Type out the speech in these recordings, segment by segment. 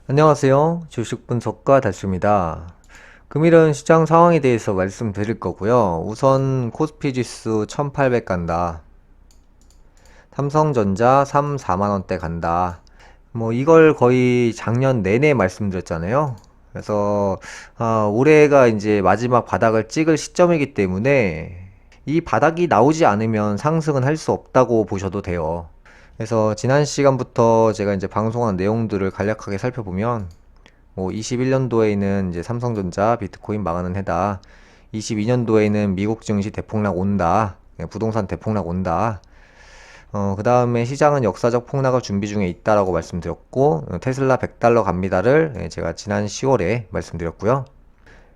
안녕하세요. 주식 분석가 달수입니다. 금일은 시장 상황에 대해서 말씀드릴 거고요. 우선 코스피 지수 1800 간다. 삼성전자 3, 4만원대 간다. 이걸 거의 작년 내내 말씀드렸잖아요. 그래서 올해가 이제 마지막 바닥을 찍을 시점이기 때문에 이 바닥이 나오지 않으면 상승은 할 수 없다고 보셔도 돼요. 그래서 지난 시간부터 제가 이제 방송한 내용들을 간략하게 살펴보면 21년도에는 이제 삼성전자, 비트코인 망하는 해다. 22년도에는 미국 증시 대폭락 온다. 부동산 대폭락 온다. 그 다음에 시장은 역사적 폭락을 준비 중에 있다라고 말씀드렸고, 테슬라 100달러 갑니다를 제가 지난 10월에 말씀드렸고요.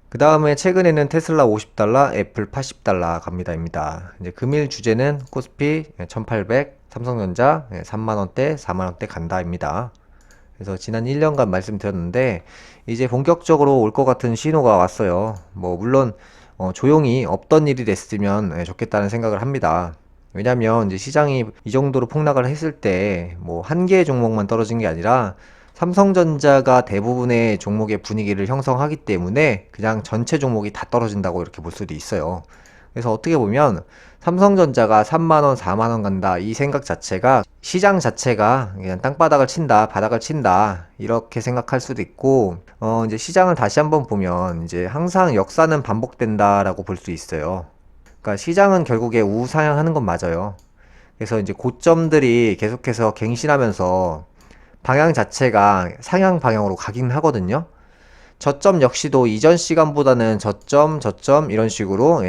그 다음에 최근에는 테슬라 50달러, 애플 80달러 갑니다입니다. 이제 금일 주제는 코스피 1800, 삼성전자 3만원대, 4만원대 간다입니다. 그래서 지난 1년간 말씀드렸는데 이제 본격적으로 올 것 같은 신호가 왔어요. 물론 조용히 없던 일이 됐으면 좋겠다는 생각을 합니다. 왜냐면 이제 시장이 이 정도로 폭락을 했을 때 한 개의 종목만 떨어진 게 아니라 삼성전자가 대부분의 종목의 분위기를 형성하기 때문에 그냥 전체 종목이 다 떨어진다고 이렇게 볼 수도 있어요. 그래서 어떻게 보면 삼성전자가 3만원, 4만원 간다 이 생각 자체가 시장 자체가 그냥 땅바닥을 친다, 바닥을 친다 이렇게 생각할 수도 있고 이제 시장을 다시 한번 보면 이제 항상 역사는 반복된다라고 볼 수 있어요. 그러니까 시장은 결국에 우상향하는 건 맞아요. 그래서 이제 고점들이 계속해서 갱신하면서 방향 자체가 상향 방향으로 가긴 하거든요. 저점 역시도 이전 시간보다는 저점 이런 식으로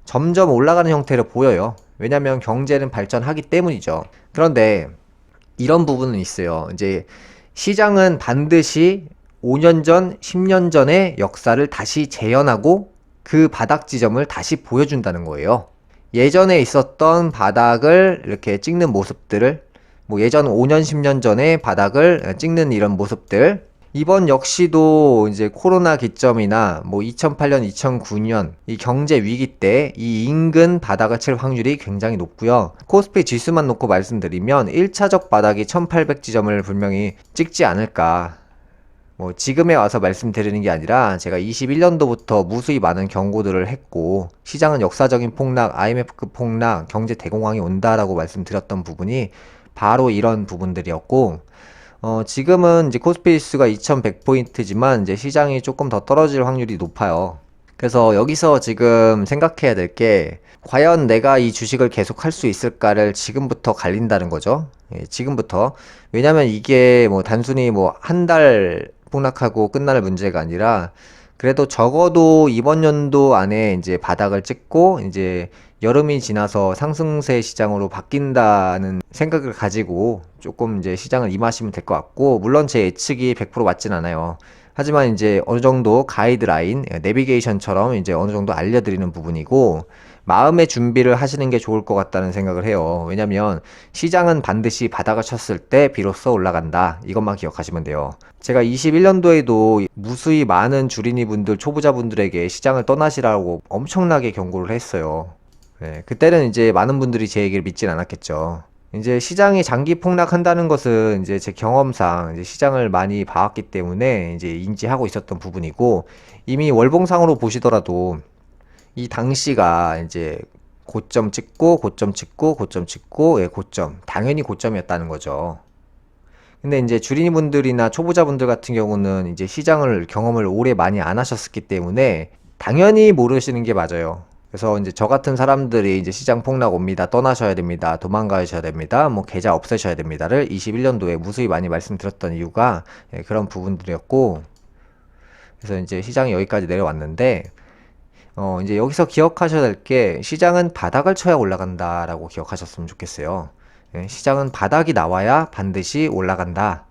점점 올라가는 형태를 보여요. 왜냐면 경제는 발전하기 때문이죠. 그런데 이런 부분은 있어요. 이제 시장은 반드시 5년 전, 10년 전의 역사를 다시 재현하고 그 바닥 지점을 다시 보여준다는 거예요. 예전에 있었던 바닥을 이렇게 찍는 모습들을 예전 5년, 10년 전의 바닥을 찍는 이런 모습들 이번 역시도 이제 코로나 기점이나 2008년, 2009년 이 경제 위기 때 이 인근 바닥을 칠 확률이 굉장히 높고요. 코스피 지수만 놓고 말씀드리면 1차적 바닥이 1800 지점을 분명히 찍지 않을까. 지금에 와서 말씀드리는 게 아니라 제가 21년도부터 무수히 많은 경고들을 했고 시장은 역사적인 폭락, IMF급 폭락, 경제 대공황이 온다라고 말씀드렸던 부분이 바로 이런 부분들이었고 지금은 이제 코스피 지수가 2100포인트지만 이제 시장이 조금 더 떨어질 확률이 높아요. 그래서 여기서 지금 생각해야 될 게 과연 내가 이 주식을 계속 할 수 있을까를 지금부터 갈린다는 거죠. 지금부터. 왜냐면 이게 단순히 한 달 폭락하고 끝날 문제가 아니라 그래도 적어도 이번 연도 안에 이제 바닥을 찍고 이제 여름이 지나서 상승세 시장으로 바뀐다는 생각을 가지고 조금 이제 시장을 임하시면 될 것 같고, 물론 제 예측이 100% 맞진 않아요. 하지만 이제 어느 정도 가이드라인, 내비게이션처럼 이제 어느 정도 알려드리는 부분이고, 마음의 준비를 하시는 게 좋을 것 같다는 생각을 해요. 왜냐면 시장은 반드시 바닥을 쳤을 때 비로소 올라간다. 이것만 기억하시면 돼요. 제가 21년도에도 무수히 많은 주린이 분들, 초보자분들에게 시장을 떠나시라고 엄청나게 경고를 했어요. 그때는 이제 많은 분들이 제 얘기를 믿진 않았겠죠. 이제 시장이 장기 폭락한다는 것은 이제 제 경험상 이제 시장을 많이 봐왔기 때문에 이제 인지하고 있었던 부분이고, 이미 월봉상으로 보시더라도 이 당시가 이제 고점 찍고 고점 찍고 고점 찍고 고점, 당연히 고점이었다는 거죠. 근데 이제 주린이 분들이나 초보자분들 같은 경우는 이제 시장을 경험을 오래 많이 안 하셨기 때문에 당연히 모르시는 게 맞아요. 그래서 이제 저 같은 사람들이 이제 시장 폭락 옵니다. 떠나셔야 됩니다. 도망가셔야 됩니다. 계좌 없애셔야 됩니다를 21년도에 무수히 많이 말씀드렸던 이유가 그런 부분들이었고, 그래서 이제 시장이 여기까지 내려왔는데 이제 여기서 기억하셔야 될 게 시장은 바닥을 쳐야 올라간다라고 기억하셨으면 좋겠어요. 시장은 바닥이 나와야 반드시 올라간다.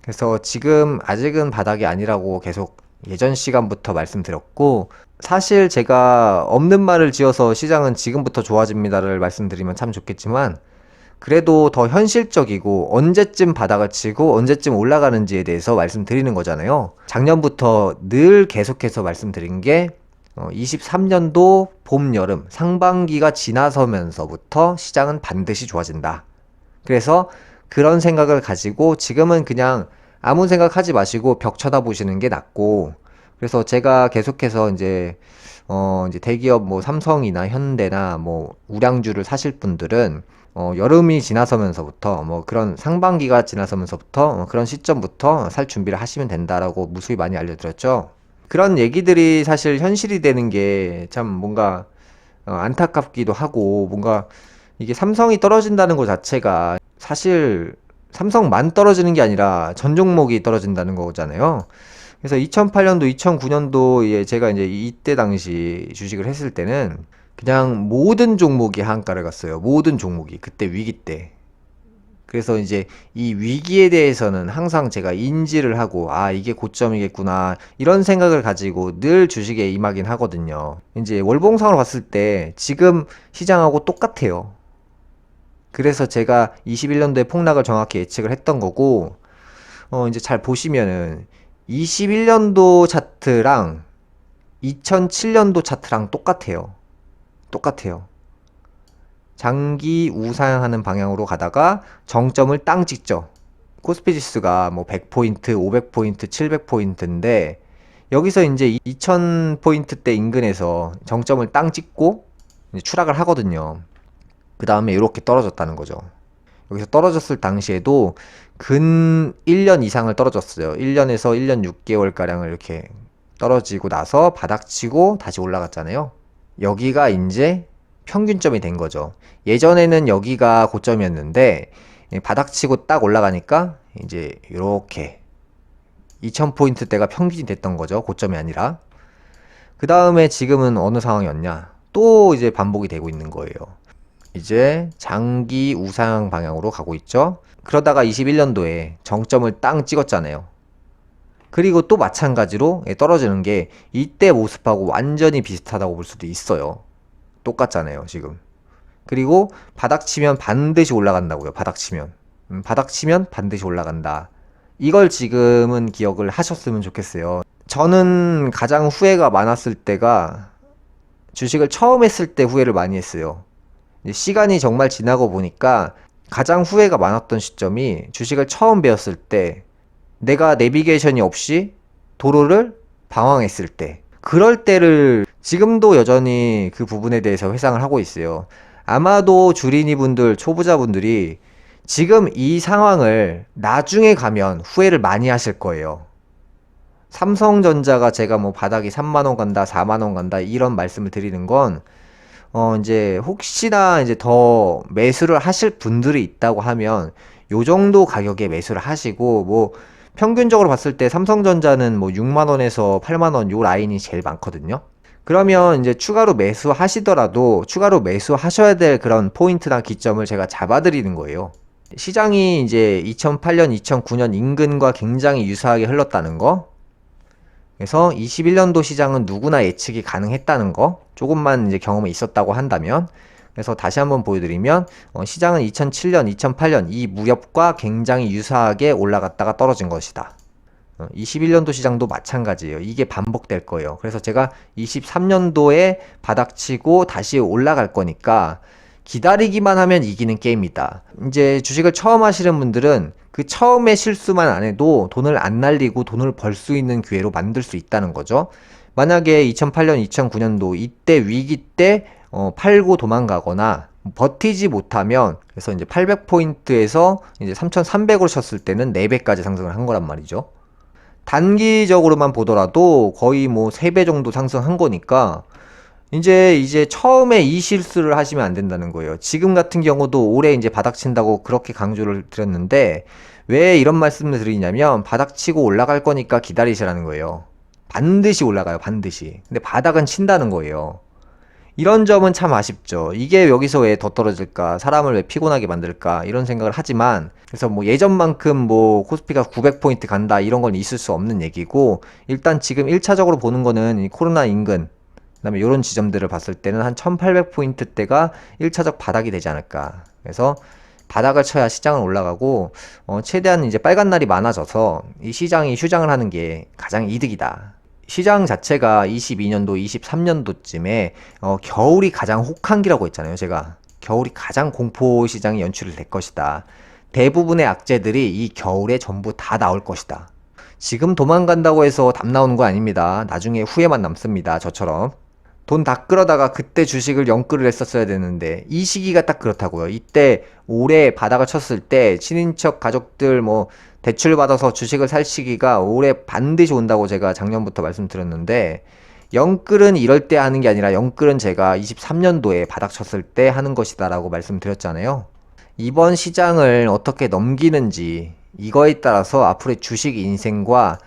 그래서 지금 아직은 바닥이 아니라고 계속 예전 시간부터 말씀드렸고, 사실 제가 없는 말을 지어서 시장은 지금부터 좋아집니다를 말씀드리면 참 좋겠지만 그래도 더 현실적이고 언제쯤 바닥을 치고 언제쯤 올라가는지에 대해서 말씀드리는 거잖아요. 작년부터 늘 계속해서 말씀드린 게 23년도 봄, 여름, 상반기가 지나서면서부터 시장은 반드시 좋아진다. 그래서 그런 생각을 가지고 지금은 그냥 아무 생각하지 마시고 벽 쳐다보시는 게 낫고, 그래서 제가 계속해서 이제 대기업 뭐 삼성이나 현대나 뭐 우량주를 사실 분들은 여름이 지나서면서부터 뭐 그런 상반기가 지나서면서부터 그런 시점부터 살 준비를 하시면 된다라고 무수히 많이 알려드렸죠. 그런 얘기들이 사실 현실이 되는 게 참 뭔가 안타깝기도 하고, 뭔가 이게 삼성이 떨어진다는 것 자체가 사실 삼성만 떨어지는 게 아니라 전 종목이 떨어진다는 거잖아요. 그래서 2008년도, 2009년도에 제가 이제 이때 당시 주식을 했을 때는 그냥 모든 종목이 한가를 갔어요. 모든 종목이. 그때 위기 때. 그래서 이제 이 위기에 대해서는 항상 제가 인지를 하고, 아, 이게 고점이겠구나, 이런 생각을 가지고 늘 주식에 임하긴 하거든요. 이제 월봉상으로 봤을 때 지금 시장하고 똑같아요. 그래서 제가 21년도에 폭락을 정확히 예측을 했던 거고, 이제 잘 보시면은 21년도 차트랑 2007년도 차트랑 똑같아요. 똑같아요. 장기 우상향하는 방향으로 가다가 정점을 땅 찍죠. 코스피 지수가 뭐 100포인트, 500포인트, 700포인트인데 여기서 이제 2000포인트대 인근에서 정점을 땅 찍고 이제 추락을 하거든요. 그 다음에 이렇게 떨어졌다는 거죠. 여기서 떨어졌을 당시에도 근 1년 이상을 떨어졌어요. 1년에서 1년 6개월가량을 이렇게 떨어지고 나서 바닥치고 다시 올라갔잖아요. 여기가 이제 평균점이 된 거죠. 예전에는 여기가 고점이었는데 바닥치고 딱 올라가니까 이제 이렇게 2000포인트대가 평균이 됐던 거죠. 고점이 아니라. 그 다음에 지금은 어느 상황이었냐? 또 이제 반복이 되고 있는 거예요. 이제 장기 우상향 방향으로 가고 있죠. 그러다가 21년도에 정점을 땅 찍었잖아요. 그리고 또 마찬가지로 떨어지는 게 이때 모습하고 완전히 비슷하다고 볼 수도 있어요. 똑같잖아요, 지금. 그리고 바닥치면 반드시 올라간다고요. 바닥치면. 바닥치면 반드시 올라간다. 이걸 지금은 기억을 하셨으면 좋겠어요. 저는 가장 후회가 많았을 때가 주식을 처음 했을 때 후회를 많이 했어요. 시간이 정말 지나고 보니까 가장 후회가 많았던 시점이 주식을 처음 배웠을 때, 내가 내비게이션이 없이 도로를 방황했을 때, 그럴 때를 지금도 여전히 그 부분에 대해서 회상을 하고 있어요. 아마도 주린이 분들, 초보자분들이 지금 이 상황을 나중에 가면 후회를 많이 하실 거예요. 삼성전자가 제가 뭐 바닥이 3만원 간다, 4만원 간다, 이런 말씀을 드리는 건, 이제 혹시나 이제 더 매수를 하실 분들이 있다고 하면 요 정도 가격에 매수를 하시고, 뭐 평균적으로 봤을 때 삼성전자는 뭐 6만원에서 8만원 요 라인이 제일 많거든요. 그러면 이제 추가로 매수하시더라도 추가로 매수하셔야 될 그런 포인트나 기점을 제가 잡아드리는 거예요. 시장이 이제 2008년, 2009년 인근과 굉장히 유사하게 흘렀다는 거. 그래서 21년도 시장은 누구나 예측이 가능했다는 거, 조금만 이제 경험이 있었다고 한다면. 그래서 다시 한번 보여드리면 시장은 2007년, 2008년 이 무렵과 굉장히 유사하게 올라갔다가 떨어진 것이다. 21년도 시장도 마찬가지예요. 이게 반복될 거예요. 그래서 제가 23년도에 바닥치고 다시 올라갈 거니까 기다리기만 하면 이기는 게임이다. 이제 주식을 처음 하시는 분들은 그 처음에 실수만 안 해도 돈을 안 날리고 돈을 벌 수 있는 기회로 만들 수 있다는 거죠. 만약에 2008년, 2009년도 이때 위기 때 팔고 도망가거나 버티지 못하면, 그래서 이제 800포인트에서 이제 3,300으로 쳤을 때는 4배까지 상승을 한 거란 말이죠. 단기적으로만 보더라도 거의 뭐 3배 정도 상승한 거니까 이제 처음에 이 실수를 하시면 안 된다는 거예요. 지금 같은 경우도 올해 이제 바닥친다고 그렇게 강조를 드렸는데, 왜 이런 말씀을 드리냐면 바닥치고 올라갈 거니까 기다리시라는 거예요. 반드시 올라가요, 반드시. 근데 바닥은 친다는 거예요. 이런 점은 참 아쉽죠. 이게 여기서 왜 더 떨어질까? 사람을 왜 피곤하게 만들까? 이런 생각을 하지만, 그래서 뭐 예전만큼 뭐 코스피가 900포인트 간다 이런 건 있을 수 없는 얘기고, 일단 지금 1차적으로 보는 거는 이 코로나 인근, 그다음에 이런 지점들을 봤을 때는 한 1800포인트대가 1차적 바닥이 되지 않을까. 그래서 바닥을 쳐야 시장은 올라가고, 최대한 이제 빨간 날이 많아져서 이 시장이 휴장을 하는 게 가장 이득이다. 시장 자체가 22년도, 23년도쯤에 겨울이 가장 혹한기라고 했잖아요. 제가 겨울이 가장 공포 시장이 연출이 될 것이다. 대부분의 악재들이 이 겨울에 전부 다 나올 것이다. 지금 도망간다고 해서 답 나오는 거 아닙니다. 나중에 후회만 남습니다. 저처럼. 돈 다 끌어다가 그때 주식을 영끌을 했었어야 되는데 이 시기가 딱 그렇다고요. 이때 올해 바닥을 쳤을 때 친인척 가족들 뭐 대출 받아서 주식을 살 시기가 올해 반드시 온다고 제가 작년부터 말씀드렸는데 영끌은 이럴 때 하는 게 아니라 영끌은 제가 23년도에 바닥 쳤을 때 하는 것이다 라고 말씀드렸잖아요. 이번 시장을 어떻게 넘기는지 이거에 따라서 앞으로의 주식 인생과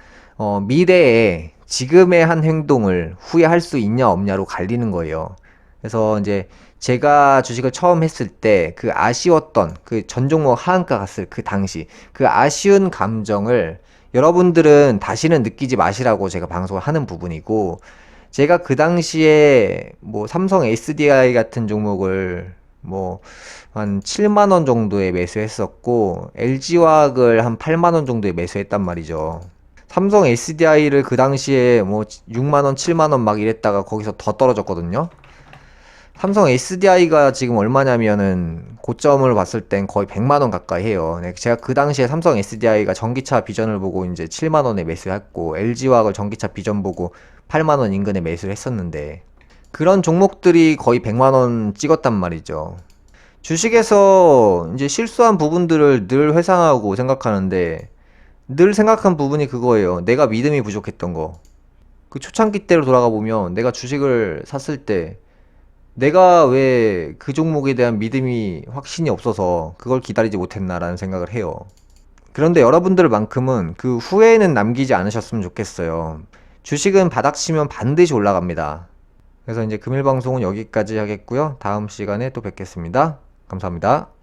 미래에 지금의 한 행동을 후회할 수 있냐 없냐로 갈리는 거예요. 그래서 이제 제가 주식을 처음 했을 때 그 아쉬웠던 그 전 종목 하한가 갔을 그 당시 그 아쉬운 감정을 여러분들은 다시는 느끼지 마시라고 제가 방송을 하는 부분이고, 제가 그 당시에 뭐 삼성 SDI 같은 종목을 뭐 한 7만 원 정도에 매수했었고 LG화학을 한 8만 원 정도에 매수했단 말이죠. 삼성 SDI를 그 당시에 뭐 6만 원, 7만 원 막 이랬다가 거기서 더 떨어졌거든요. 삼성 SDI가 지금 얼마냐면은 고점을 봤을 땐 거의 100만 원 가까이 해요. 네, 제가 그 당시에 삼성 SDI가 전기차 비전을 보고 이제 7만 원에 매수했고 LG화학을 전기차 비전 보고 8만 원 인근에 매수를 했었는데 그런 종목들이 거의 100만 원 찍었단 말이죠. 주식에서 이제 실수한 부분들을 늘 회상하고 생각하는데 늘 생각한 부분이 그거예요. 내가 믿음이 부족했던 거. 그 초창기 때로 돌아가 보면 내가 주식을 샀을 때 내가 왜 그 종목에 대한 믿음이 확신이 없어서 그걸 기다리지 못했나라는 생각을 해요. 그런데 여러분들만큼은 그 후회는 남기지 않으셨으면 좋겠어요. 주식은 바닥 치면 반드시 올라갑니다. 그래서 이제 금일 방송은 여기까지 하겠고요. 다음 시간에 또 뵙겠습니다. 감사합니다.